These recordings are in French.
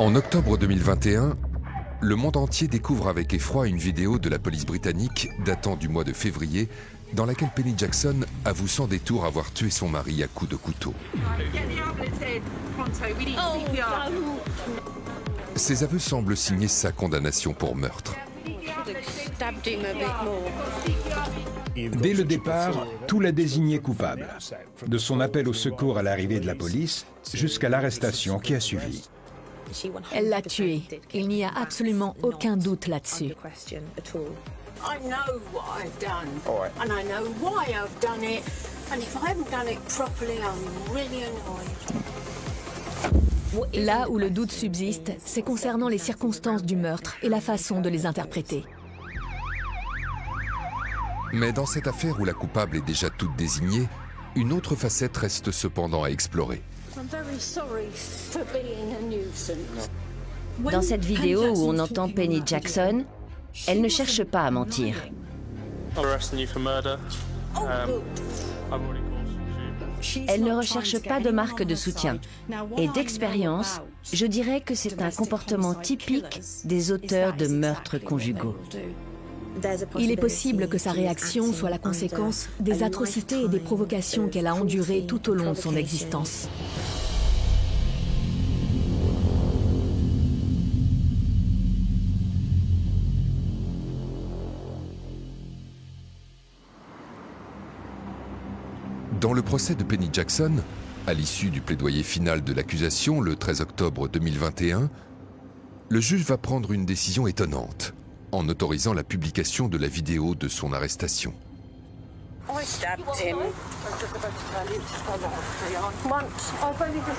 En octobre 2021, le monde entier découvre avec effroi une vidéo de la police britannique datant du mois de février dans laquelle Penny Jackson avoue sans détour avoir tué son mari à coups de couteau. Ces aveux semblent signer sa condamnation pour meurtre. Dès le départ, tout l'a désigné coupable, de son appel au secours à l'arrivée de la police jusqu'à l'arrestation qui a suivi. Elle l'a tué. Il n'y a absolument aucun doute là-dessus. I know what I've done, and I know why I've done it, and if I haven't done it properly, I'm really annoyed. Là où le doute subsiste, c'est concernant les circonstances du meurtre et la façon de les interpréter. Mais dans cette affaire où la coupable est déjà toute désignée, une autre facette reste cependant à explorer. I'm very sorry for being a nuisance. Dans cette vidéo où on entend Penny Jackson, elle ne cherche pas à mentir. Elle ne recherche pas de marque de soutien. Et d'expérience, je dirais que c'est un comportement typique des auteurs de meurtres conjugaux. Il est possible que sa réaction soit la conséquence des atrocités et des provocations qu'elle a endurées tout au long de son existence. Dans le procès de Penny Jackson, à l'issue du plaidoyer final de l'accusation le 13 octobre 2021, le juge va prendre une décision étonnante en autorisant la publication de la vidéo de son arrestation. I stabbed him once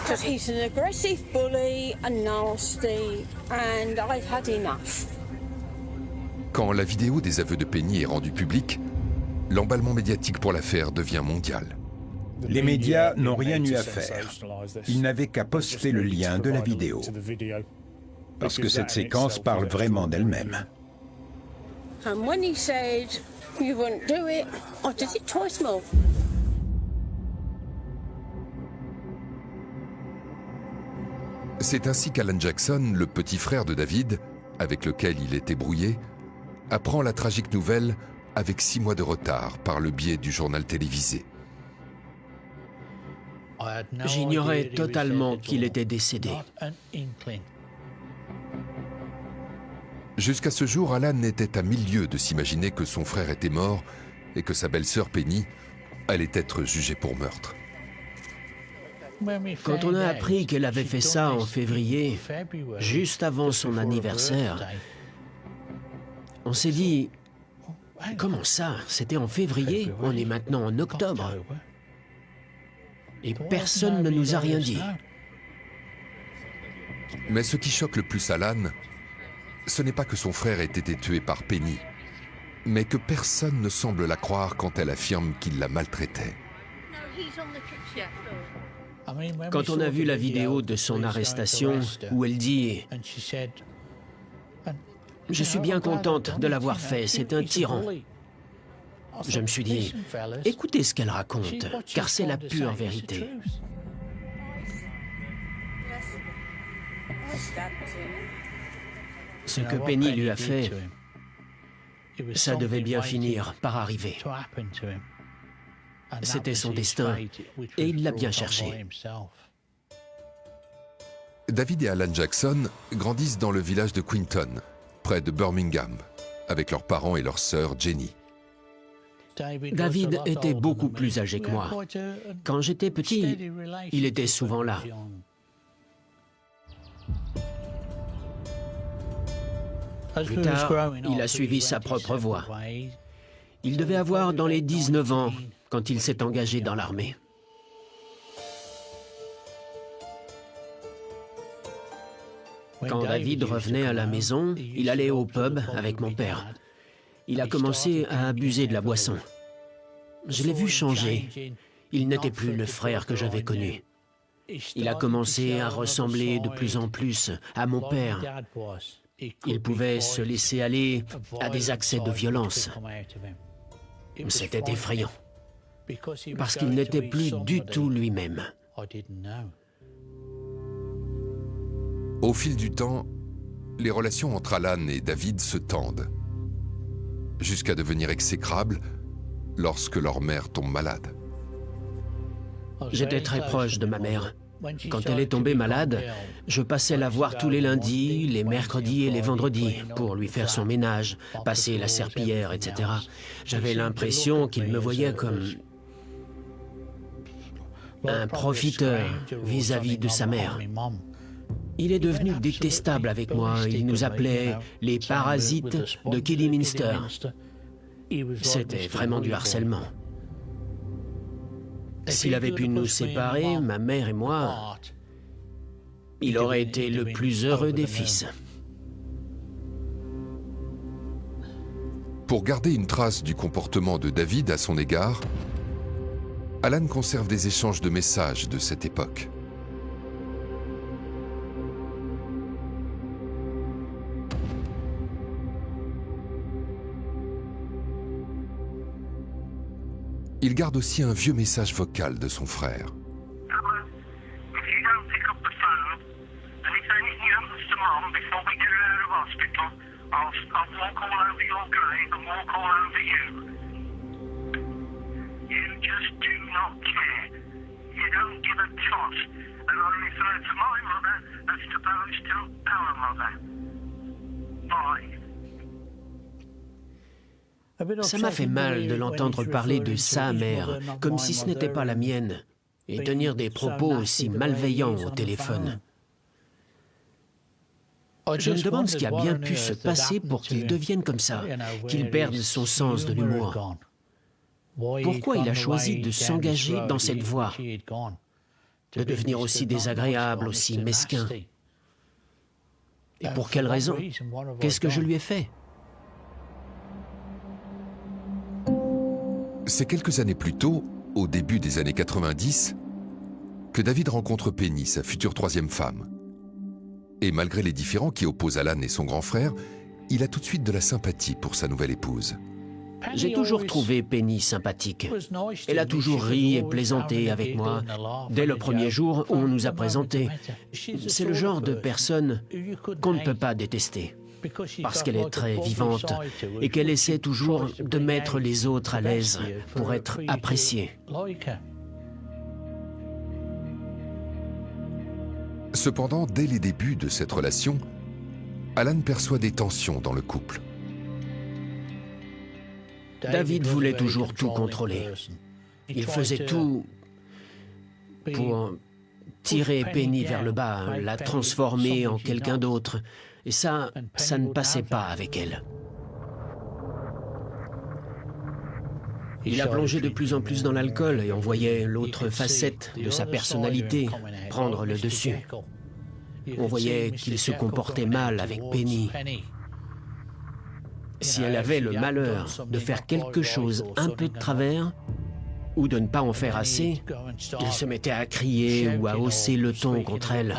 because he's an aggressive bully and nasty, and I've had enough. Quand la vidéo des aveux de Penny est rendue publique, l'emballement médiatique pour l'affaire devient mondial. Les médias n'ont rien eu à faire. Ils n'avaient qu'à poster le lien de la vidéo. Parce que cette séquence parle vraiment d'elle-même. And when he said you wouldn't do it, I did it twice more. C'est ainsi qu'Alan Jackson, le petit frère de David, avec lequel il était brouillé, apprend la tragique nouvelle avec 6 mois de retard par le biais du journal télévisé. J'ignorais totalement qu'il était décédé. Jusqu'à ce jour, Alan n'était à 1000 lieues de s'imaginer que son frère était mort et que sa belle-sœur Penny allait être jugée pour meurtre. Quand on a appris qu'elle avait fait ça en février, juste avant son anniversaire, on s'est dit, comment ça? C'était en février, on est maintenant en octobre. Et personne ne nous a rien dit. Mais ce qui choque le plus Alan, ce n'est pas que son frère ait été tué par Penny, mais que personne ne semble la croire quand elle affirme qu'il la maltraitait. Quand on a vu la vidéo de son arrestation, où elle dit « Je suis bien contente de l'avoir fait, c'est un tyran », je me suis dit « Écoutez ce qu'elle raconte, car c'est la pure vérité. » Ce que Penny lui a fait, ça devait bien finir par arriver. C'était son destin, et il l'a bien cherché. David et Alan Jackson grandissent dans le village de Quinton, près de Birmingham, avec leurs parents et leur sœur Jenny. David était beaucoup plus âgé que moi. Quand j'étais petit, il était souvent là. Plus tard, il a suivi sa propre voie. Il devait avoir dans les 19 ans quand il s'est engagé dans l'armée. Quand David revenait à la maison, il allait au pub avec mon père. Il a commencé à abuser de la boisson. Je l'ai vu changer. Il n'était plus le frère que j'avais connu. Il a commencé à ressembler de plus en plus à mon père. Il pouvait se laisser aller à des accès de violence. C'était effrayant, parce qu'il n'était plus du tout lui-même. Au fil du temps, les relations entre Alan et David se tendent, jusqu'à devenir exécrables lorsque leur mère tombe malade. J'étais très proche de ma mère. Quand elle est tombée malade, je passais la voir tous les lundis, les mercredis et les vendredis pour lui faire son ménage, passer la serpillière, etc. J'avais l'impression qu'il me voyait comme un profiteur vis-à-vis de sa mère. Il est devenu détestable avec moi. Il nous appelait les parasites de Kidderminster. C'était vraiment du harcèlement. S'il avait pu nous séparer, ma mère et moi, il aurait été le plus heureux des fils. Pour garder une trace du comportement de David à son égard, Alan conserve des échanges de messages de cette époque. Il garde aussi un vieux message vocal de son frère. Ça m'a fait mal de l'entendre parler de sa mère, comme si ce n'était pas la mienne, et tenir des propos aussi malveillants au téléphone. Je me demande ce qui a bien pu se passer pour qu'il devienne comme ça, qu'il perde son sens de l'humour. Pourquoi il a choisi de s'engager dans cette voie, de devenir aussi désagréable, aussi mesquin? Et pour quelle raison? Qu'est-ce que je lui ai fait? C'est quelques années plus tôt, au début des années 90, que David rencontre Penny, sa future troisième femme. Et malgré les différends qui opposent Alan et son grand frère, il a tout de suite de la sympathie pour sa nouvelle épouse. J'ai toujours trouvé Penny sympathique. Elle a toujours ri et plaisanté avec moi. Dès le premier jour où on nous a présentés, c'est le genre de personne qu'on ne peut pas détester. Parce qu'elle est très vivante et qu'elle essaie toujours de mettre les autres à l'aise pour être appréciée. Cependant, dès les débuts de cette relation, Alan perçoit des tensions dans le couple. David voulait toujours tout contrôler. Il faisait tout pour tirer Penny vers le bas, la transformer en quelqu'un d'autre. Et ça ne passait pas avec elle. Il a plongé de plus en plus dans l'alcool et on voyait l'autre facette de sa personnalité prendre le dessus. On voyait qu'il se comportait mal avec Penny. Si elle avait le malheur de faire quelque chose un peu de travers, ou de ne pas en faire assez, il se mettait à crier ou à hausser le ton contre elle.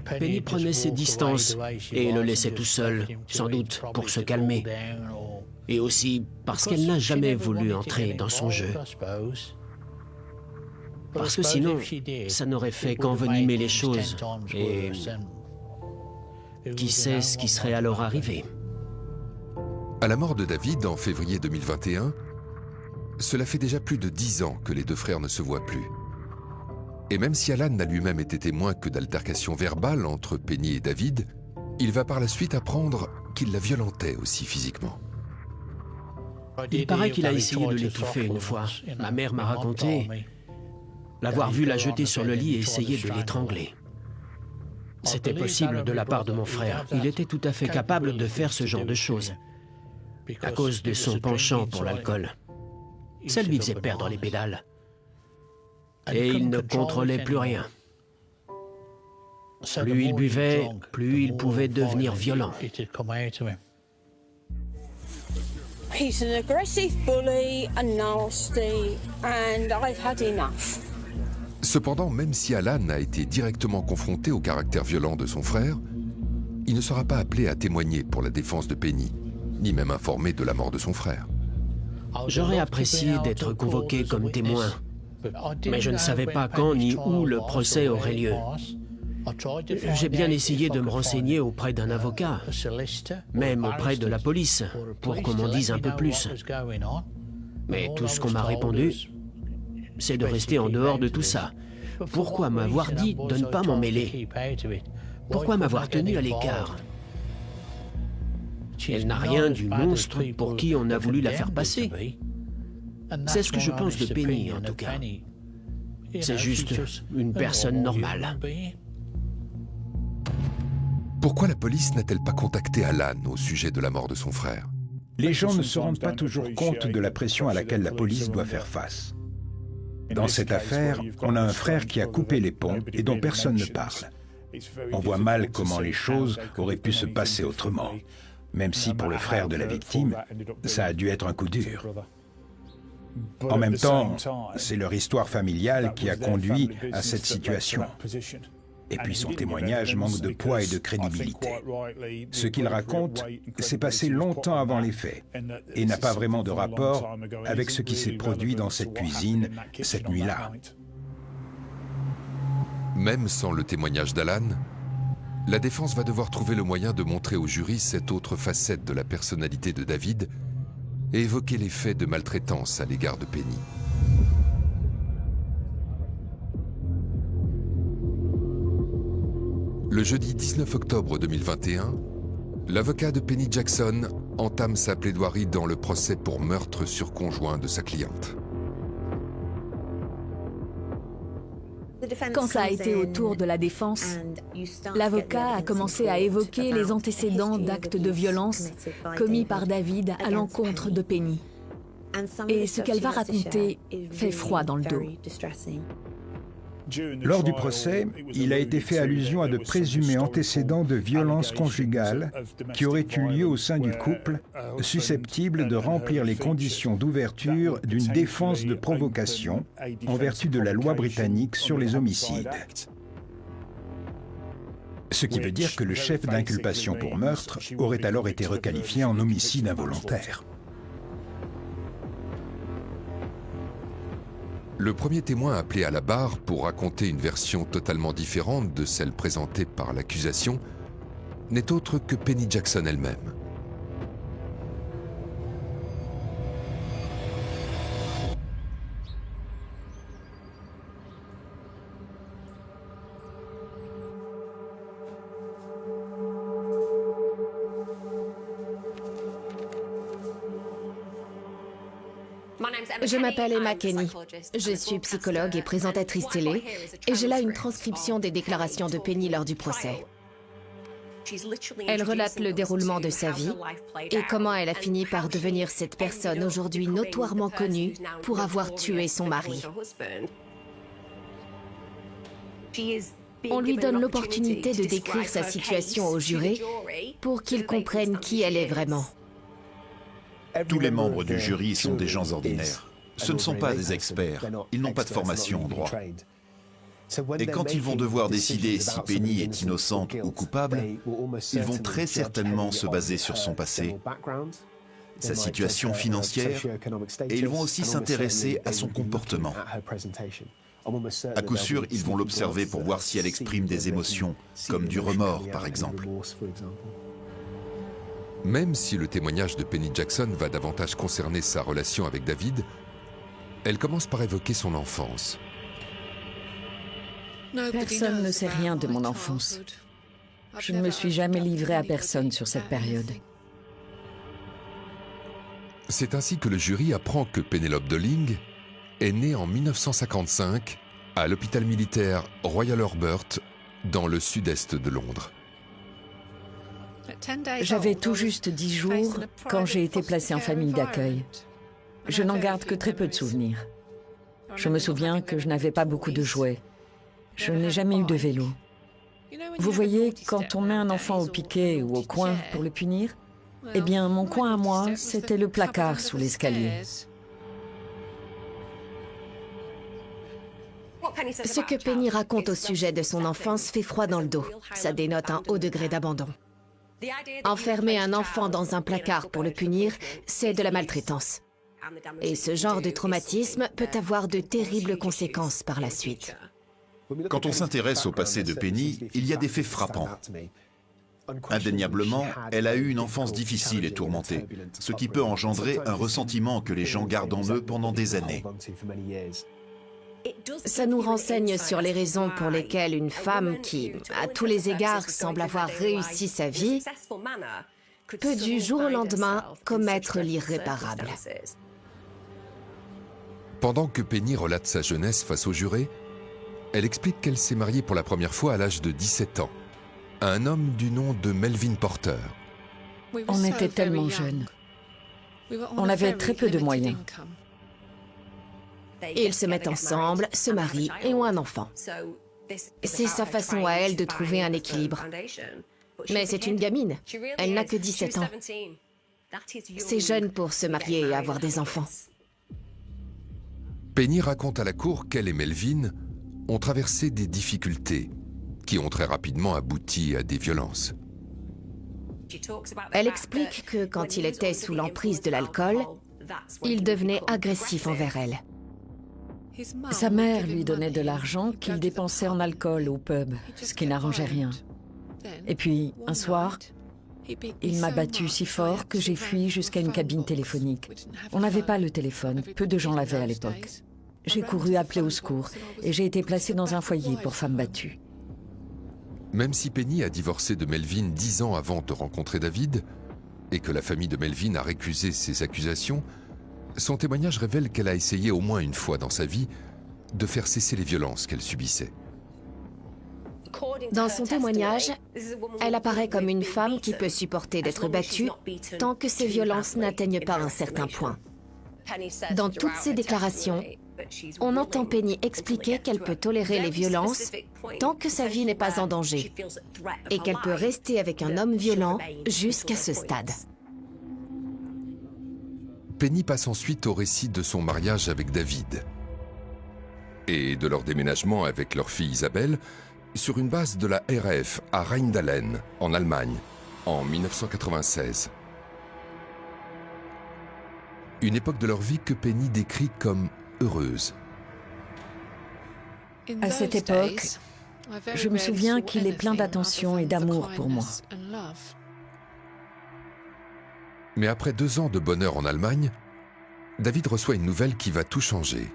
Penny prenait ses distances et le laissait tout seul, sans doute pour se calmer. Et aussi parce qu'elle n'a jamais voulu entrer dans son jeu. Parce que sinon, ça n'aurait fait qu'envenimer les choses. Et qui sait ce qui serait alors arrivé? À la mort de David en février 2021, cela fait déjà plus de 10 ans que les deux frères ne se voient plus. Et même si Alan n'a lui-même été témoin que d'altercations verbales entre Penny et David, il va par la suite apprendre qu'il la violentait aussi physiquement. Il paraît qu'il a essayé de l'étouffer une fois. Ma mère m'a raconté l'avoir vu la jeter sur le lit et essayer de l'étrangler. C'était possible de la part de mon frère. Il était tout à fait capable de faire ce genre de choses, à cause de son penchant pour l'alcool. Ça lui faisait perdre les pédales. Et il ne contrôlait plus rien. Plus il buvait, plus il pouvait devenir violent. He's an aggressive bully and nasty, and I've had enough. Cependant, même si Alan a été directement confronté au caractère violent de son frère, il ne sera pas appelé à témoigner pour la défense de Penny, ni même informé de la mort de son frère. J'aurais apprécié d'être convoqué comme témoin, Mais je ne savais pas quand ni où le procès aurait lieu. J'ai bien essayé de me renseigner auprès d'un avocat, même auprès de la police, pour qu'on m'en dise un peu plus. Mais tout ce qu'on m'a répondu, c'est de rester en dehors de tout ça. Pourquoi m'avoir dit de ne pas m'en mêler? Pourquoi m'avoir tenu à l'écart? Elle n'a rien du monstre pour qui on a voulu la faire passer. C'est ce que je pense de Penny, en tout cas. C'est juste une personne normale. Pourquoi la police n'a-t-elle pas contacté Alan au sujet de la mort de son frère? Les gens ne se rendent pas toujours compte de la pression à laquelle la police doit faire face. Dans cette affaire, on a un frère qui a coupé les ponts et dont personne ne parle. On voit mal comment les choses auraient pu se passer autrement, même si pour le frère de la victime, ça a dû être un coup dur. En même temps, c'est leur histoire familiale qui a conduit à cette situation. Et puis son témoignage manque de poids et de crédibilité. Ce qu'il raconte s'est passé longtemps avant les faits et n'a pas vraiment de rapport avec ce qui s'est produit dans cette cuisine cette nuit-là. Même sans le témoignage d'Alan, la défense va devoir trouver le moyen de montrer au jury cette autre facette de la personnalité de David et évoquer les faits de maltraitance à l'égard de Penny. Le jeudi 19 octobre 2021, l'avocat de Penny Jackson entame sa plaidoirie dans le procès pour meurtre sur conjoint de sa cliente. Quand ça a été au tour de la défense, l'avocat a commencé à évoquer les antécédents d'actes de violence commis par David à l'encontre de Penny. Et ce qu'elle va raconter fait froid dans le dos. Lors du procès, il a été fait allusion à de présumés antécédents de violence conjugale qui auraient eu lieu au sein du couple, susceptibles de remplir les conditions d'ouverture d'une défense de provocation en vertu de la loi britannique sur les homicides. Ce qui veut dire que le chef d'inculpation pour meurtre aurait alors été requalifié en homicide involontaire. Le premier témoin appelé à la barre pour raconter une version totalement différente de celle présentée par l'accusation n'est autre que Penny Jackson elle-même. Je m'appelle Emma Kenny. Je suis psychologue et présentatrice télé, et j'ai là une transcription des déclarations de Penny lors du procès. Elle relate le déroulement de sa vie et comment elle a fini par devenir cette personne aujourd'hui notoirement connue pour avoir tué son mari. On lui donne l'opportunité de décrire sa situation au jury pour qu'ils comprennent qui elle est vraiment. Tous les membres du jury sont des gens ordinaires. Ce ne sont pas des experts. Ils n'ont pas de formation en droit. Et quand ils vont devoir décider si Penny est innocente ou coupable, ils vont très certainement se baser sur son passé, sa situation financière, et ils vont aussi s'intéresser à son comportement. À coup sûr, ils vont l'observer pour voir si elle exprime des émotions, comme du remords par exemple. Même si le témoignage de Penny Jackson va davantage concerner sa relation avec David, elle commence par évoquer son enfance. Personne ne sait rien de mon enfance. Je ne me suis jamais livrée à personne sur cette période. C'est ainsi que le jury apprend que Penelope Dolling est née en 1955 à l'hôpital militaire Royal Albert dans le sud-est de Londres. J'avais tout juste 10 jours quand j'ai été placée en famille d'accueil. Je n'en garde que très peu de souvenirs. Je me souviens que je n'avais pas beaucoup de jouets. Je n'ai jamais eu de vélo. Vous voyez, quand on met un enfant au piquet ou au coin pour le punir, eh bien, mon coin à moi, c'était le placard sous l'escalier. Ce que Penny raconte au sujet de son enfance fait froid dans le dos. Ça dénote un haut degré d'abandon. Enfermer un enfant dans un placard pour le punir, c'est de la maltraitance. Et ce genre de traumatisme peut avoir de terribles conséquences par la suite. Quand on s'intéresse au passé de Penny, il y a des faits frappants. Indéniablement, elle a eu une enfance difficile et tourmentée, ce qui peut engendrer un ressentiment que les gens gardent en eux pendant des années. Ça nous renseigne sur les raisons pour lesquelles une femme qui, à tous les égards, semble avoir réussi sa vie, peut du jour au lendemain commettre l'irréparable. Pendant que Penny relate sa jeunesse face au juré, elle explique qu'elle s'est mariée pour la première fois à l'âge de 17 ans, à un homme du nom de Melvin Porter. On était tellement jeunes. On avait très peu de moyens. Ils se mettent ensemble, se marient et ont un enfant. C'est sa façon à elle de trouver un équilibre. Mais c'est une gamine. Elle n'a que 17 ans. C'est jeune pour se marier et avoir des enfants. Penny raconte à la cour qu'elle et Melvin ont traversé des difficultés qui ont très rapidement abouti à des violences. Elle explique que quand il était sous l'emprise de l'alcool, il devenait agressif envers elle. Sa mère lui donnait de l'argent qu'il dépensait en alcool au pub, ce qui n'arrangeait rien. Et puis, un soir, il m'a battue si fort que j'ai fui jusqu'à une cabine téléphonique. On n'avait pas le téléphone, peu de gens l'avaient à l'époque. J'ai couru appeler au secours et j'ai été placée dans un foyer pour femmes battues. Même si Penny a divorcé de Melvin 10 ans avant de rencontrer David, et que la famille de Melvin a récusé ses accusations, son témoignage révèle qu'elle a essayé au moins une fois dans sa vie de faire cesser les violences qu'elle subissait. Dans son témoignage, elle apparaît comme une femme qui peut supporter d'être battue tant que ces violences n'atteignent pas un certain point. Dans toutes ses déclarations, on entend Penny expliquer qu'elle peut tolérer les violences tant que sa vie n'est pas en danger et qu'elle peut rester avec un homme violent jusqu'à ce stade. Penny passe ensuite au récit de son mariage avec David et de leur déménagement avec leur fille Isabelle sur une base de la RAF à Rheindahlen, en Allemagne, en 1996. Une époque de leur vie que Penny décrit comme heureuse. À cette époque, je me souviens qu'il est plein d'attention et d'amour pour moi. Mais après 2 ans de bonheur en Allemagne, David reçoit une nouvelle qui va tout changer.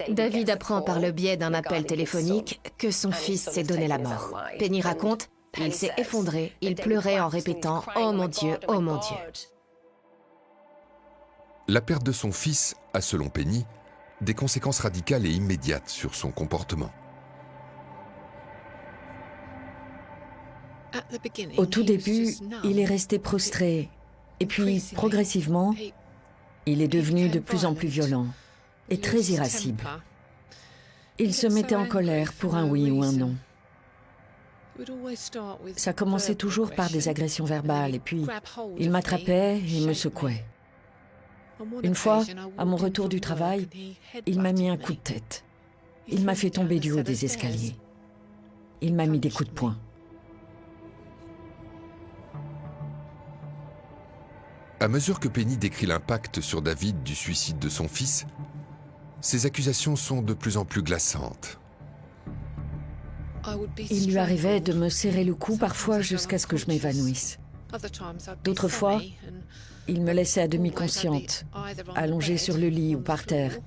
David apprend par le biais d'un appel téléphonique que son fils s'est donné la mort. Penny raconte, il s'est effondré, il pleurait en répétant « Oh mon Dieu, oh mon Dieu ». La perte de son fils a, selon Penny, des conséquences radicales et immédiates sur son comportement. Au tout début, il est resté prostré, et puis, progressivement, il est devenu de plus en plus violent et très irascible. Il se mettait en colère pour un oui ou un non. Ça commençait toujours par des agressions verbales, et puis il m'attrapait et me secouait. Une fois, à mon retour du travail, il m'a mis un coup de tête. Il m'a fait tomber du haut des escaliers. Il m'a mis des coups de poing. À mesure que Penny décrit l'impact sur David du suicide de son fils, ses accusations sont de plus en plus glaçantes. Il lui arrivait de me serrer le cou parfois jusqu'à ce que je m'évanouisse. D'autres fois, il me laissait à demi consciente, allongée sur le lit ou par terre.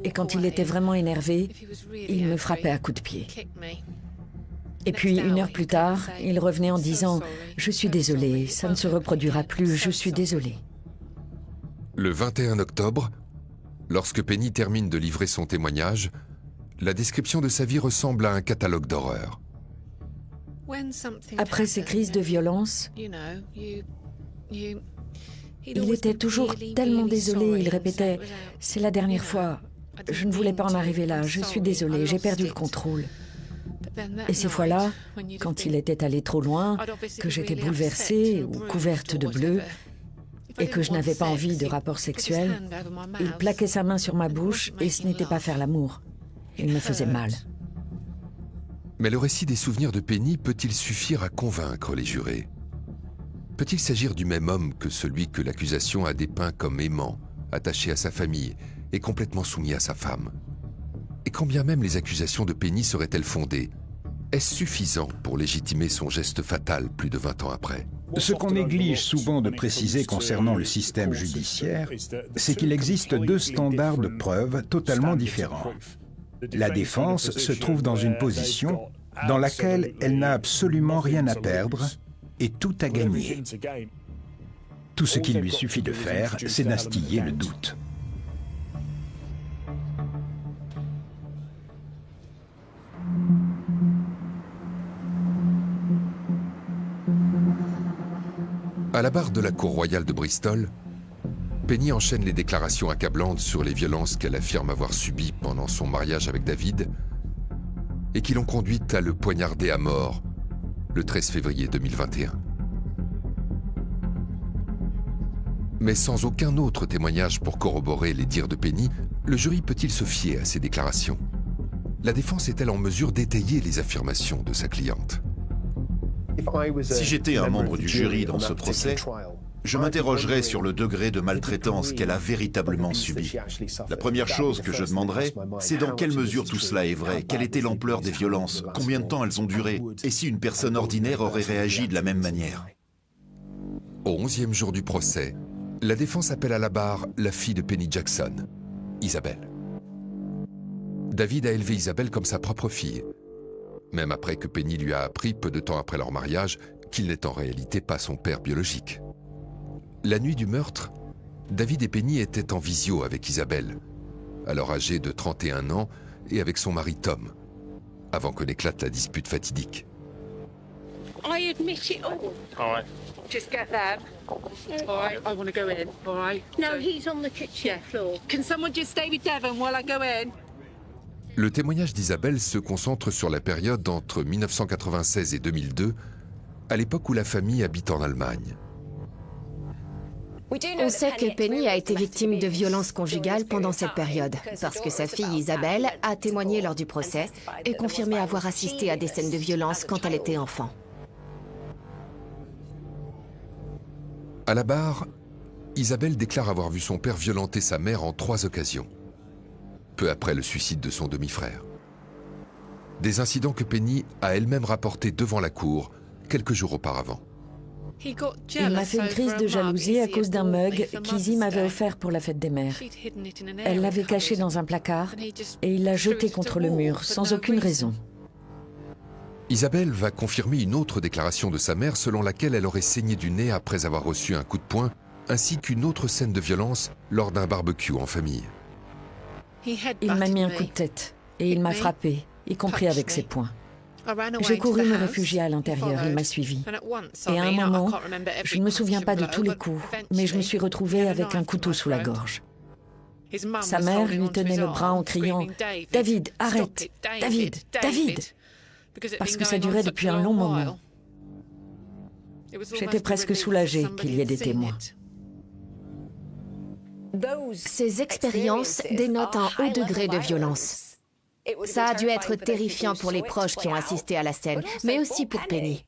Et quand il était vraiment énervé, il me frappait à coups de pied. Et puis, 1 heure plus tard, il revenait en disant « Je suis désolé, ça ne se reproduira plus, je suis désolé. » Le 21 octobre, lorsque Penny termine de livrer son témoignage, la description de sa vie ressemble à un catalogue d'horreur. Après ces crises de violence, il était toujours tellement désolé, il répétait « C'est la dernière fois, je ne voulais pas en arriver là, je suis désolé, j'ai perdu le contrôle. » Et ces fois-là, quand il était allé trop loin, que j'étais bouleversée ou couverte de bleu, et que je n'avais pas envie de rapport sexuel, il plaquait sa main sur ma bouche et ce n'était pas faire l'amour. Il me faisait mal. Mais le récit des souvenirs de Penny peut-il suffire à convaincre les jurés? Peut-il s'agir du même homme que celui que l'accusation a dépeint comme aimant, attaché à sa famille et complètement soumis à sa femme? Et quand bien même les accusations de Penny seraient-elles fondées, est-ce suffisant pour légitimer son geste fatal plus de 20 ans après? Ce qu'on néglige souvent de préciser concernant le système judiciaire, c'est qu'il existe deux standards de preuve totalement différents. La défense se trouve dans une position dans laquelle elle n'a absolument rien à perdre et tout à gagner. Tout ce qu'il lui suffit de faire, c'est d'instiller le doute. À la barre de la cour royale de Bristol, Penny enchaîne les déclarations accablantes sur les violences qu'elle affirme avoir subies pendant son mariage avec David et qui l'ont conduite à le poignarder à mort le 13 février 2021. Mais sans aucun autre témoignage pour corroborer les dires de Penny, le jury peut-il se fier à ces déclarations? La défense est-elle en mesure d'étayer les affirmations de sa cliente? Si j'étais un membre du jury dans ce procès, je m'interrogerais sur le degré de maltraitance qu'elle a véritablement subi. La première chose que je demanderais, c'est dans quelle mesure tout cela est vrai, quelle était l'ampleur des violences, combien de temps elles ont duré, et si une personne ordinaire aurait réagi de la même manière. Au 11e jour du procès, la défense appelle à la barre la fille de Penny Jackson, Isabelle. David a élevé Isabelle comme sa propre fille, même après que Penny lui a appris, peu de temps après leur mariage, qu'il n'est en réalité pas son père biologique. La nuit du meurtre, David et Penny étaient en visio avec Isabelle, alors âgée de 31 ans, et avec son mari Tom, avant que n'éclate la dispute fatidique. I admit it all. All right. Just get them. All right, I want to go in. All right. No, he's on the kitchen floor. Can someone just stay with Devon while I go in? Le témoignage d'Isabelle se concentre sur la période entre 1996 et 2002, à l'époque où la famille habite en Allemagne. On sait que Penny a été victime de violences conjugales pendant cette période, parce que sa fille Isabelle a témoigné lors du procès et confirmé avoir assisté à des scènes de violence quand elle était enfant. À la barre, Isabelle déclare avoir vu son père violenter sa mère en 3 occasions, peu après le suicide de son demi-frère. Des incidents que Penny a elle-même rapportés devant la cour quelques jours auparavant. Il m'a fait une crise de jalousie à cause d'un mug qu'Izzy m'avait offert pour la fête des mères. Elle l'avait caché dans un placard et il l'a jeté contre le mur, sans aucune raison. Isabelle va confirmer une autre déclaration de sa mère selon laquelle elle aurait saigné du nez après avoir reçu un coup de poing, ainsi qu'une autre scène de violence lors d'un barbecue en famille. Il m'a mis un coup de tête et il m'a frappé, y compris avec ses poings. J'ai couru me réfugier à l'intérieur, il m'a suivi. Et à un moment, je ne me souviens pas de tous les coups, mais je me suis retrouvée avec un couteau sous la gorge. Sa mère lui tenait le bras en criant « David, arrête! David, David !» parce que ça durait depuis un long moment. J'étais presque soulagée qu'il y ait des témoins. Ces expériences dénotent un haut degré de violence. Ça a dû être terrifiant pour les proches qui ont assisté à la scène, mais aussi pour Penny.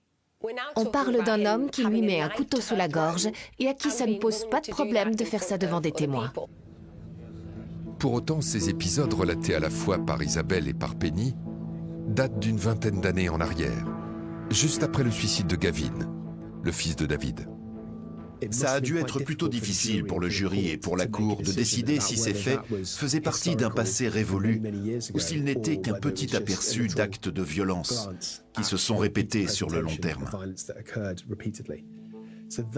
On parle d'un homme qui lui met un couteau sous la gorge et à qui ça ne pose pas de problème de faire ça devant des témoins. Pour autant, ces épisodes relatés à la fois par Isabelle et par Penny datent d'une vingtaine d'années en arrière, juste après le suicide de Gavin, le fils de David. Ça a dû être plutôt difficile pour le jury et pour la cour de décider si ces faits faisaient partie d'un passé révolu ou s'ils n'étaient qu'un petit aperçu d'actes de violence qui se sont répétés sur le long terme.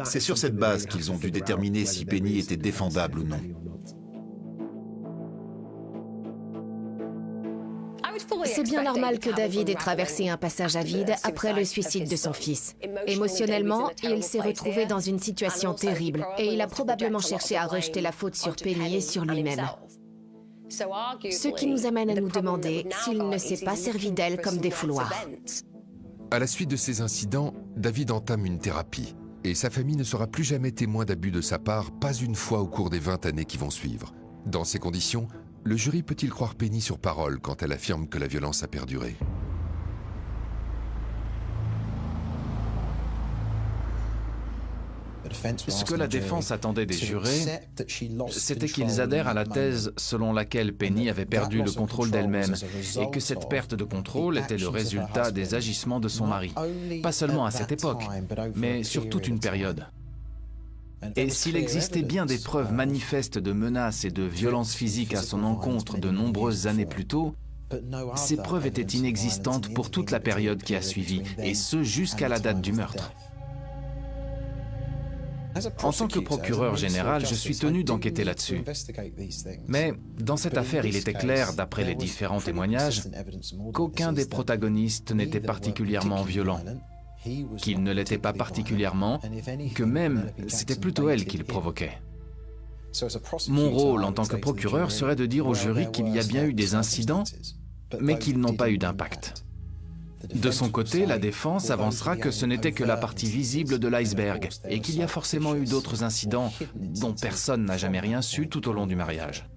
C'est sur cette base qu'ils ont dû déterminer si Penny était défendable ou non. C'est bien normal que David ait traversé un passage à vide après le suicide de son fils. Émotionnellement, il s'est retrouvé dans une situation terrible et il a probablement cherché à rejeter la faute sur Penny et sur lui-même. Ce qui nous amène à nous demander s'il ne s'est pas servi d'elle comme défouloir. À la suite de ces incidents, David entame une thérapie et sa famille ne sera plus jamais témoin d'abus de sa part, pas une fois au cours des 20 années qui vont suivre. Dans ces conditions, le jury peut-il croire Penny sur parole quand elle affirme que la violence a perduré? Ce que la défense attendait des jurés, c'était qu'ils adhèrent à la thèse selon laquelle Penny avait perdu le contrôle d'elle-même et que cette perte de contrôle était le résultat des agissements de son mari. Pas seulement à cette époque, mais sur toute une période. Et s'il existait bien des preuves manifestes de menaces et de violences physiques à son encontre de nombreuses années plus tôt, ces preuves étaient inexistantes pour toute la période qui a suivi, et ce jusqu'à la date du meurtre. En tant que procureur général, je suis tenu d'enquêter là-dessus. Mais dans cette affaire, il était clair, d'après les différents témoignages, qu'aucun des protagonistes n'était particulièrement violent, qu'il ne l'était pas particulièrement, que même c'était plutôt elle qui le provoquait. Mon rôle en tant que procureur serait de dire au jury qu'il y a bien eu des incidents, mais qu'ils n'ont pas eu d'impact. De son côté, la défense avancera que ce n'était que la partie visible de l'iceberg et qu'il y a forcément eu d'autres incidents dont personne n'a jamais rien su tout au long du mariage.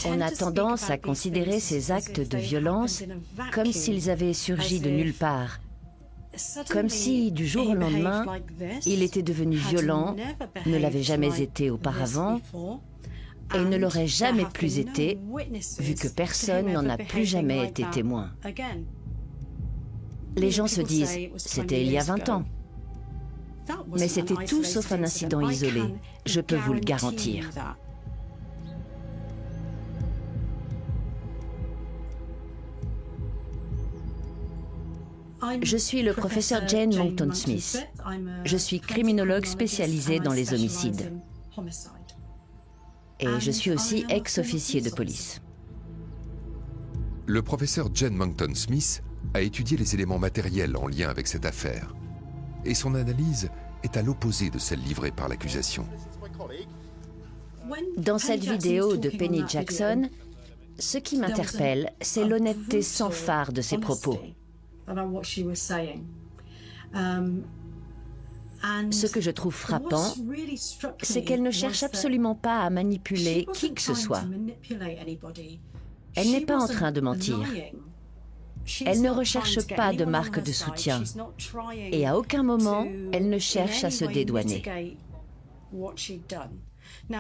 On a tendance à considérer ces actes de violence comme s'ils avaient surgi de nulle part, comme si, du jour au lendemain, il était devenu violent, ne l'avait jamais été auparavant, et ne l'aurait jamais plus été, vu que personne n'en a plus jamais été témoin. Les gens se disent, c'était il y a 20 ans. Mais c'était tout sauf un incident isolé, je peux vous le garantir. Je suis le professeur Jane Monckton-Smith. Je suis criminologue spécialisé dans les homicides. Et je suis aussi ex-officier de police. Le professeur Jane Monckton-Smith a étudié les éléments matériels en lien avec cette affaire. Et son analyse est à l'opposé de celle livrée par l'accusation. Dans cette vidéo de Penny Jackson, ce qui m'interpelle, c'est l'honnêteté sans fard de ses propos. Ce que je trouve frappant, c'est qu'elle ne cherche absolument pas à manipuler qui que ce soit. Elle n'est pas en train de mentir. Elle ne recherche pas de marque de soutien. Et à aucun moment, elle ne cherche à se dédouaner.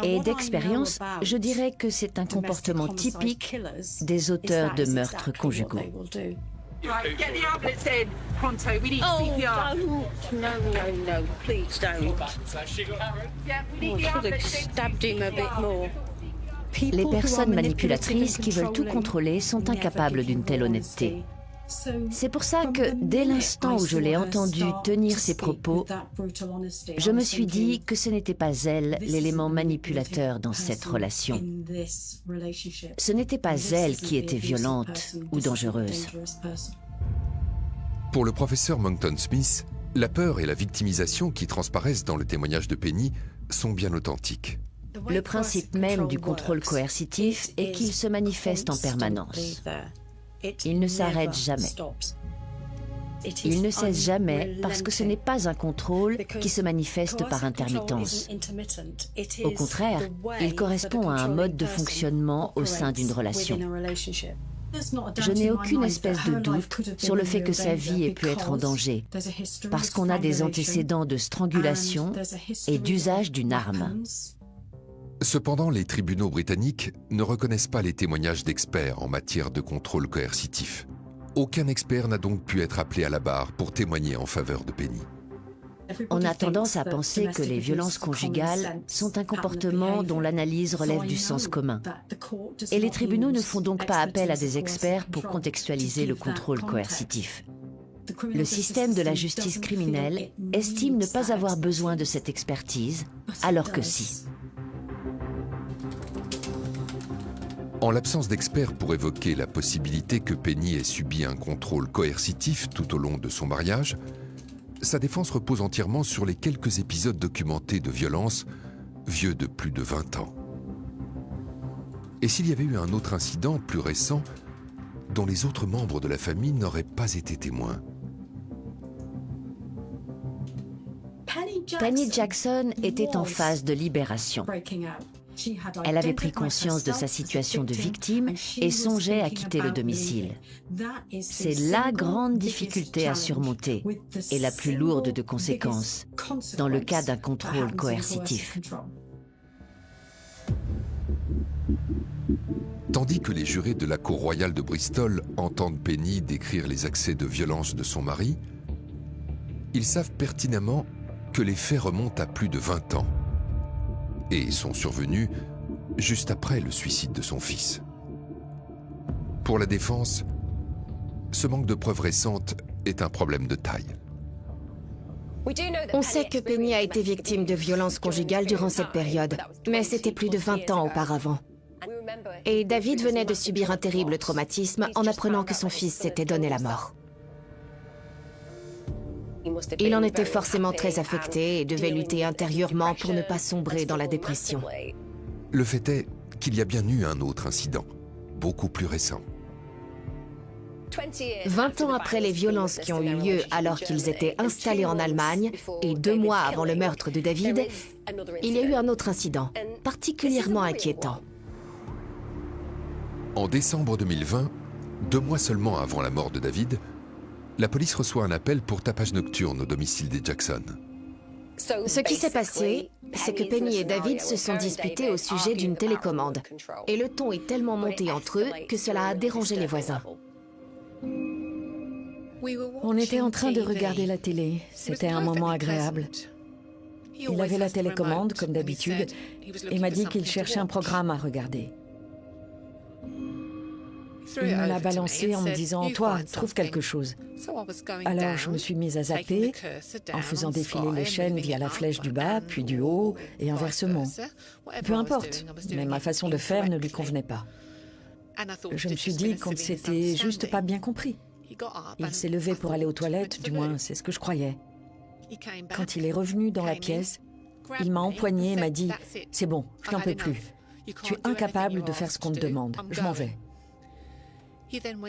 Et d'expérience, je dirais que c'est un comportement typique des auteurs de meurtres conjugaux. Right, get the ambulance in. Pronto, we need CPR. No, please don't. Yeah, we need the ambulance in. Stabbed him a bit more. Les personnes manipulatrices qui veulent tout contrôler sont incapables d'une telle honnêteté. C'est pour ça que, dès l'instant où je l'ai entendue tenir ses propos, je me suis dit que ce n'était pas elle l'élément manipulateur dans cette relation. Ce n'était pas elle qui était violente ou dangereuse. Pour le professeur Monckton-Smith, la peur et la victimisation qui transparaissent dans le témoignage de Penny sont bien authentiques. Le principe même du contrôle coercitif est qu'il se manifeste en permanence. Il ne s'arrête jamais. Il ne cesse jamais parce que ce n'est pas un contrôle qui se manifeste par intermittence. Au contraire, il correspond à un mode de fonctionnement au sein d'une relation. Je n'ai aucune espèce de doute sur le fait que sa vie ait pu être en danger, parce qu'on a des antécédents de strangulation et d'usage d'une arme. Cependant, les tribunaux britanniques ne reconnaissent pas les témoignages d'experts en matière de contrôle coercitif. Aucun expert n'a donc pu être appelé à la barre pour témoigner en faveur de Penny. On a tendance à penser que les violences conjugales sont un comportement dont l'analyse relève du sens commun. Et les tribunaux ne font donc pas appel à des experts pour contextualiser le contrôle coercitif. Le système de la justice criminelle estime ne pas avoir besoin de cette expertise, alors que si. En l'absence d'experts pour évoquer la possibilité que Penny ait subi un contrôle coercitif tout au long de son mariage, sa défense repose entièrement sur les quelques épisodes documentés de violence vieux de plus de 20 ans. Et s'il y avait eu un autre incident plus récent dont les autres membres de la famille n'auraient pas été témoins? Penny Jackson était en phase de libération. Elle avait pris conscience de sa situation de victime et songeait à quitter le domicile. C'est la grande difficulté à surmonter et la plus lourde de conséquences dans le cas d'un contrôle coercitif. Tandis que les jurés de la Cour royale de Bristol entendent Penny décrire les accès de violence de son mari, ils savent pertinemment que les faits remontent à plus de 20 ans et sont survenus juste après le suicide de son fils. Pour la défense, ce manque de preuves récentes est un problème de taille. On sait que Penny a été victime de violences conjugales durant cette période, mais c'était plus de 20 ans auparavant. Et David venait de subir un terrible traumatisme en apprenant que son fils s'était donné la mort. Il en était forcément très affecté et devait lutter intérieurement pour ne pas sombrer dans la dépression. Le fait est qu'il y a bien eu un autre incident, beaucoup plus récent. 20 ans après les violences qui ont eu lieu alors qu'ils étaient installés en Allemagne et 2 mois avant le meurtre de David, il y a eu un autre incident, particulièrement inquiétant. En décembre 2020, 2 mois seulement avant la mort de David, la police reçoit un appel pour tapage nocturne au domicile des Jackson. Ce qui s'est passé, c'est que Penny et David se sont disputés au sujet d'une télécommande. Et le ton est tellement monté entre eux que cela a dérangé les voisins. On était en train de regarder la télé. C'était un moment agréable. Il avait la télécommande, comme d'habitude, et m'a dit qu'il cherchait un programme à regarder. Il me l'a balancé en me disant « Toi, trouve quelque chose ». Alors je me suis mise à zapper, en faisant défiler les chaînes via la flèche du bas, puis du haut, et inversement. Peu importe, mais ma façon de faire ne lui convenait pas. Je me suis dit qu'on ne s'était juste pas bien compris. Il s'est levé pour aller aux toilettes, du moins c'est ce que je croyais. Quand il est revenu dans la pièce, il m'a empoigné et m'a dit « C'est bon, je n'en peux plus. Tu es incapable de faire ce qu'on te demande, je m'en vais ».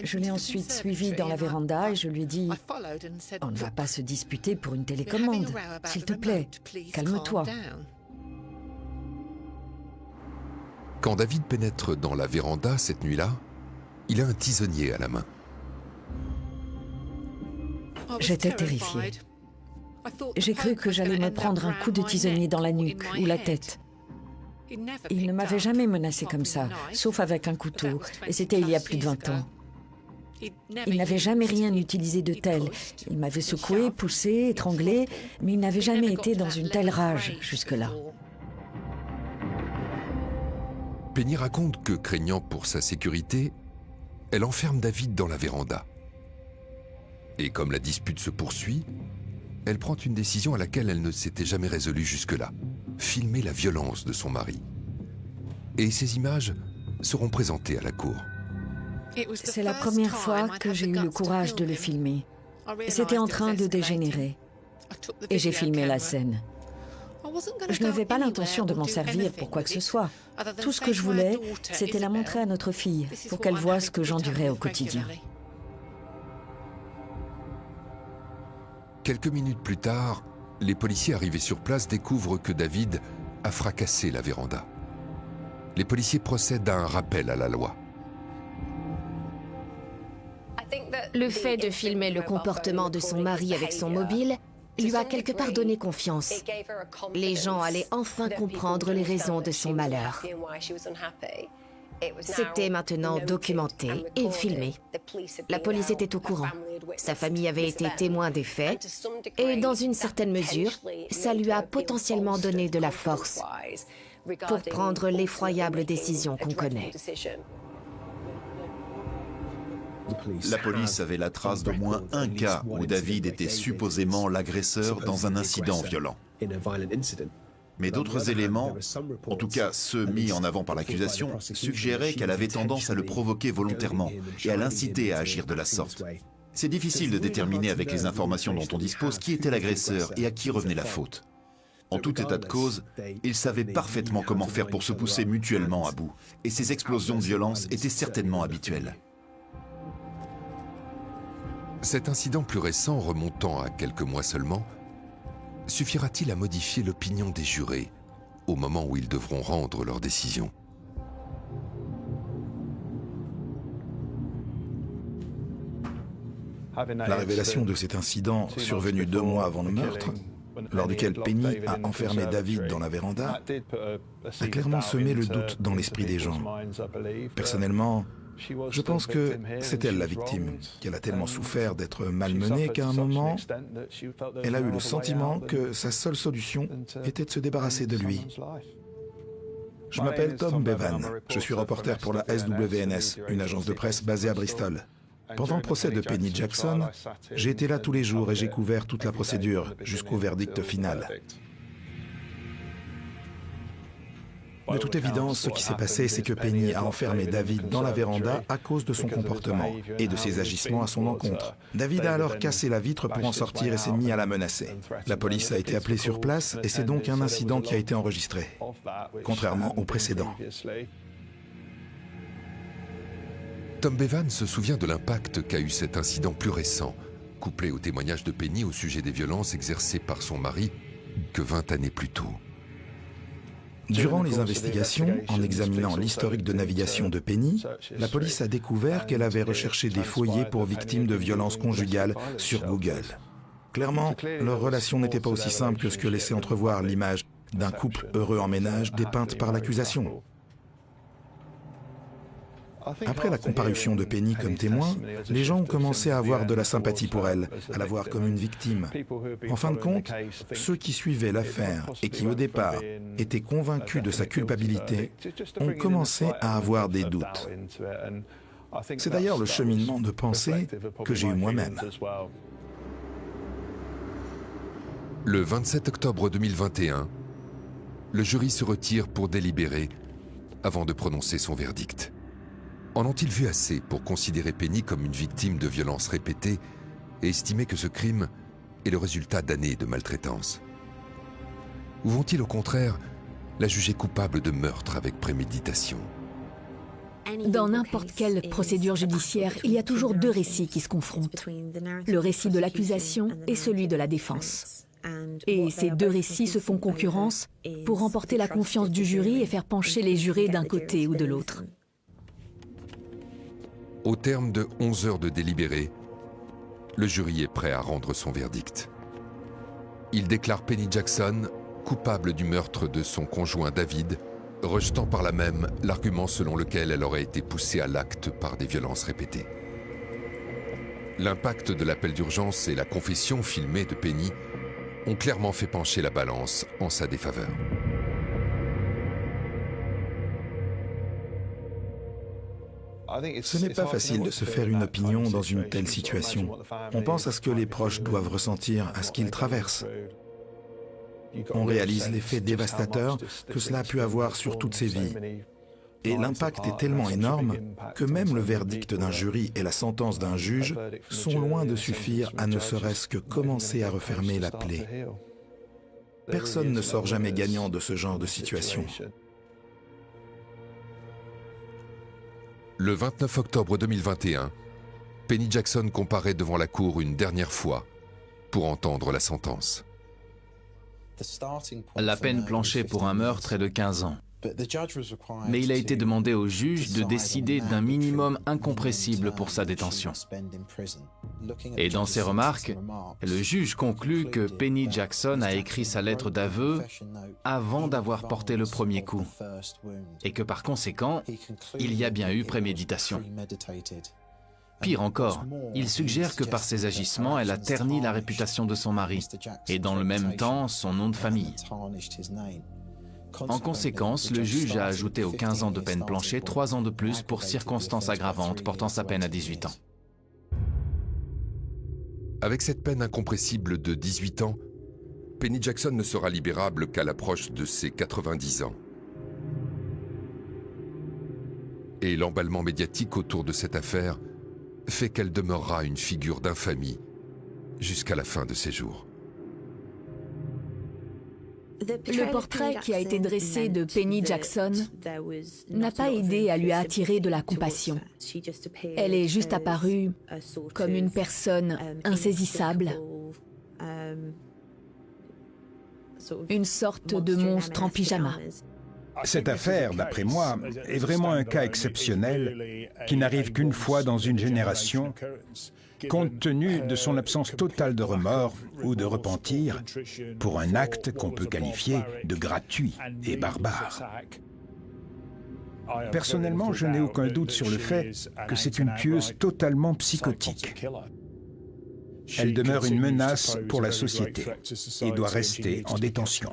Je l'ai ensuite suivi dans la véranda et je lui ai dit « On ne va pas se disputer pour une télécommande. S'il te plaît, calme-toi. » Quand David pénètre dans la véranda cette nuit-là, il a un tisonnier à la main. J'étais terrifiée. J'ai cru que j'allais me prendre un coup de tisonnier dans la nuque ou la tête. Il ne m'avait jamais menacé comme ça, sauf avec un couteau, et c'était il y a plus de 20 ans. Il n'avait jamais rien utilisé de tel. Il m'avait secoué, poussé, étranglé, mais il n'avait jamais été dans une telle rage jusque-là. Penny raconte que, craignant pour sa sécurité, elle enferme David dans la véranda. Et comme la dispute se poursuit, elle prend une décision à laquelle elle ne s'était jamais résolue jusque-là, filmer la violence de son mari. Et ces images seront présentées à la cour. C'est la première fois que j'ai eu le courage de le filmer. C'était en train de dégénérer. Et j'ai filmé la scène. Je n'avais pas l'intention de m'en servir pour quoi que ce soit. Tout ce que je voulais, c'était la montrer à notre fille, pour qu'elle voie ce que j'endurais au quotidien. Quelques minutes plus tard, les policiers arrivés sur place découvrent que David a fracassé la véranda. Les policiers procèdent à un rappel à la loi. Le fait de filmer le comportement de son mari avec son mobile lui a quelque part donné confiance. Les gens allaient enfin comprendre les raisons de son malheur. C'était maintenant documenté et filmé. La police était au courant. Sa famille avait été témoin des faits et, dans une certaine mesure, ça lui a potentiellement donné de la force pour prendre l'effroyable décision qu'on connaît. La police avait la trace d'au moins un cas où David était supposément l'agresseur dans un incident violent. Mais d'autres éléments, en tout cas ceux mis en avant par l'accusation, suggéraient qu'elle avait tendance à le provoquer volontairement et à l'inciter à agir de la sorte. C'est difficile de déterminer avec les informations dont on dispose qui était l'agresseur et à qui revenait la faute. En tout état de cause, ils savaient parfaitement comment faire pour se pousser mutuellement à bout, et ces explosions de violence étaient certainement habituelles. Cet incident plus récent, remontant à quelques mois seulement, suffira-t-il à modifier l'opinion des jurés au moment où ils devront rendre leur décision. La révélation de cet incident, survenu 2 mois avant le meurtre, lors duquel Penny a enfermé David dans la véranda, a clairement semé le doute dans l'esprit des gens. Personnellement, je pense que c'est elle la victime, qu'elle a tellement souffert d'être malmenée qu'à un moment, elle a eu le sentiment que sa seule solution était de se débarrasser de lui. Je m'appelle Tom Bevan, je suis reporter pour la SWNS, une agence de presse basée à Bristol. Pendant le procès de Penny Jackson, j'ai été là tous les jours et j'ai couvert toute la procédure jusqu'au verdict final. De toute évidence, ce qui s'est passé, c'est que Penny a enfermé David dans la véranda à cause de son comportement et de ses agissements à son encontre. David a alors cassé la vitre pour en sortir et s'est mis à la menacer. La police a été appelée sur place et c'est donc un incident qui a été enregistré, contrairement au précédent. Tom Bevan se souvient de l'impact qu'a eu cet incident plus récent, couplé au témoignage de Penny au sujet des violences exercées par son mari que 20 années plus tôt. Durant les investigations, en examinant l'historique de navigation de Penny, la police a découvert qu'elle avait recherché des foyers pour victimes de violences conjugales sur Google. Clairement, leur relation n'était pas aussi simple que ce que laissait entrevoir l'image d'un couple heureux en ménage dépeinte par l'accusation. Après la comparution de Penny comme témoin, les gens ont commencé à avoir de la sympathie pour elle, à la voir comme une victime. En fin de compte, ceux qui suivaient l'affaire et qui au départ étaient convaincus de sa culpabilité ont commencé à avoir des doutes. C'est d'ailleurs le cheminement de pensée que j'ai eu moi-même. Le 27 octobre 2021, le jury se retire pour délibérer avant de prononcer son verdict. En ont-ils vu assez pour considérer Penny comme une victime de violences répétées et estimer que ce crime est le résultat d'années de maltraitance? Ou vont-ils au contraire la juger coupable de meurtre avec préméditation? Dans n'importe quelle procédure judiciaire, il y a toujours 2 récits qui se confrontent. Le récit de l'accusation et celui de la défense. Et ces 2 récits se font concurrence pour remporter la confiance du jury et faire pencher les jurés d'un côté ou de l'autre. Au terme de 11 heures de délibéré, le jury est prêt à rendre son verdict. Il déclare Penny Jackson coupable du meurtre de son conjoint David, rejetant par là même l'argument selon lequel elle aurait été poussée à l'acte par des violences répétées. L'impact de l'appel d'urgence et la confession filmée de Penny ont clairement fait pencher la balance en sa défaveur. Ce n'est pas facile de se faire une opinion dans une telle situation. On pense à ce que les proches doivent ressentir, à ce qu'ils traversent. On réalise l'effet dévastateur que cela a pu avoir sur toutes ces vies. Et l'impact est tellement énorme que même le verdict d'un jury et la sentence d'un juge sont loin de suffire à ne serait-ce que commencer à refermer la plaie. Personne ne sort jamais gagnant de ce genre de situation. Le 29 octobre 2021, Penny Jackson comparaît devant la cour une dernière fois pour entendre la sentence. La peine planchée pour un meurtre est de 15 ans. Mais il a été demandé au juge de décider d'un minimum incompressible pour sa détention. Et dans ses remarques, le juge conclut que Penny Jackson a écrit sa lettre d'aveu avant d'avoir porté le premier coup, et que par conséquent, il y a bien eu préméditation. Pire encore, il suggère que par ses agissements, elle a terni la réputation de son mari, et dans le même temps, son nom de famille. En conséquence, le juge a ajouté aux 15 ans de peine planchée 3 ans de plus pour circonstances aggravantes, portant sa peine à 18 ans. Avec cette peine incompressible de 18 ans, Penny Jackson ne sera libérable qu'à l'approche de ses 90 ans. Et l'emballement médiatique autour de cette affaire fait qu'elle demeurera une figure d'infamie jusqu'à la fin de ses jours. Le portrait qui a été dressé de Penny Jackson n'a pas aidé à lui attirer de la compassion. Elle est juste apparue comme une personne insaisissable, une sorte de monstre en pyjama. Cette affaire, d'après moi, est vraiment un cas exceptionnel qui n'arrive qu'une fois dans une génération, compte tenu de son absence totale de remords ou de repentir pour un acte qu'on peut qualifier de gratuit et barbare. Personnellement, je n'ai aucun doute sur le fait que c'est une tueuse totalement psychotique. Elle demeure une menace pour la société et doit rester en détention.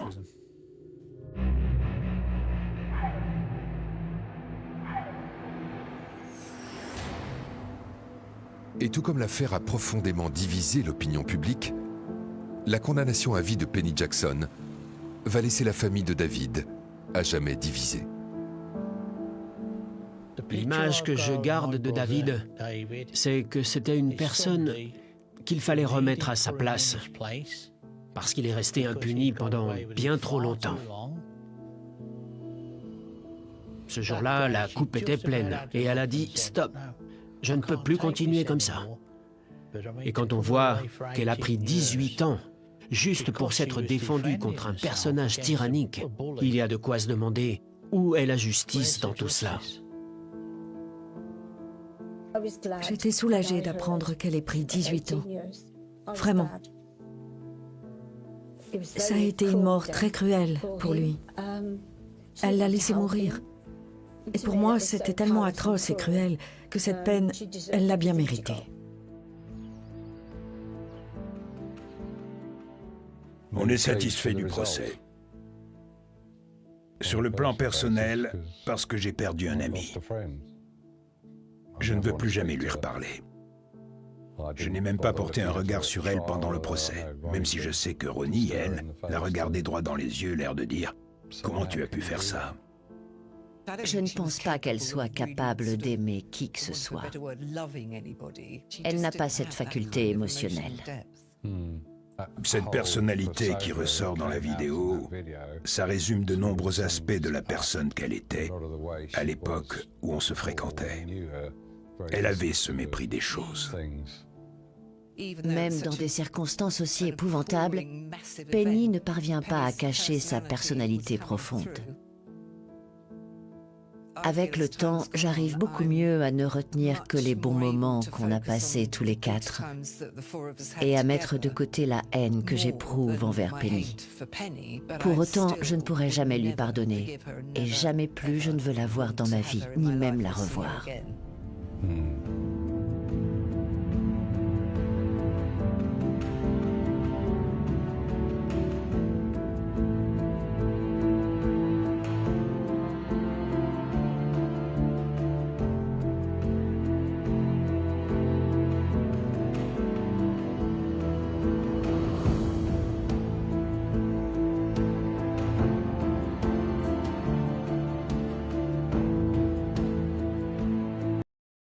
Et tout comme l'affaire a profondément divisé l'opinion publique, la condamnation à vie de Penny Jackson va laisser la famille de David à jamais divisée. L'image que je garde de David, c'est que c'était une personne qu'il fallait remettre à sa place, parce qu'il est resté impuni pendant bien trop longtemps. Ce jour-là, la coupe était pleine, et elle a dit « Stop, je ne peux plus continuer comme ça ». Et quand on voit qu'elle a pris 18 ans, juste pour s'être défendue contre un personnage tyrannique, il y a de quoi se demander où est la justice dans tout cela. J'étais soulagée d'apprendre qu'elle ait pris 18 ans. Vraiment. Ça a été une mort très cruelle pour lui. Elle l'a laissé mourir. Et pour moi, c'était tellement atroce et cruel que cette peine, elle l'a bien méritée. On est satisfait du procès. Sur le plan personnel, parce que j'ai perdu un ami. Je ne veux plus jamais lui reparler. Je n'ai même pas porté un regard sur elle pendant le procès, même si je sais que Ronnie, elle, l'a regardé droit dans les yeux, l'air de dire « Comment tu as pu faire ça ?» Je ne pense pas qu'elle soit capable d'aimer qui que ce soit. Elle n'a pas cette faculté émotionnelle. Cette personnalité qui ressort dans la vidéo, ça résume de nombreux aspects de la personne qu'elle était à l'époque où on se fréquentait. Elle avait ce mépris des choses. Même dans des circonstances aussi épouvantables, Penny ne parvient pas à cacher sa personnalité profonde. Avec le temps, j'arrive beaucoup mieux à ne retenir que les bons moments qu'on a passés tous les quatre et à mettre de côté la haine que j'éprouve envers Penny. Pour autant, je ne pourrai jamais lui pardonner et jamais plus je ne veux la voir dans ma vie, ni même la revoir.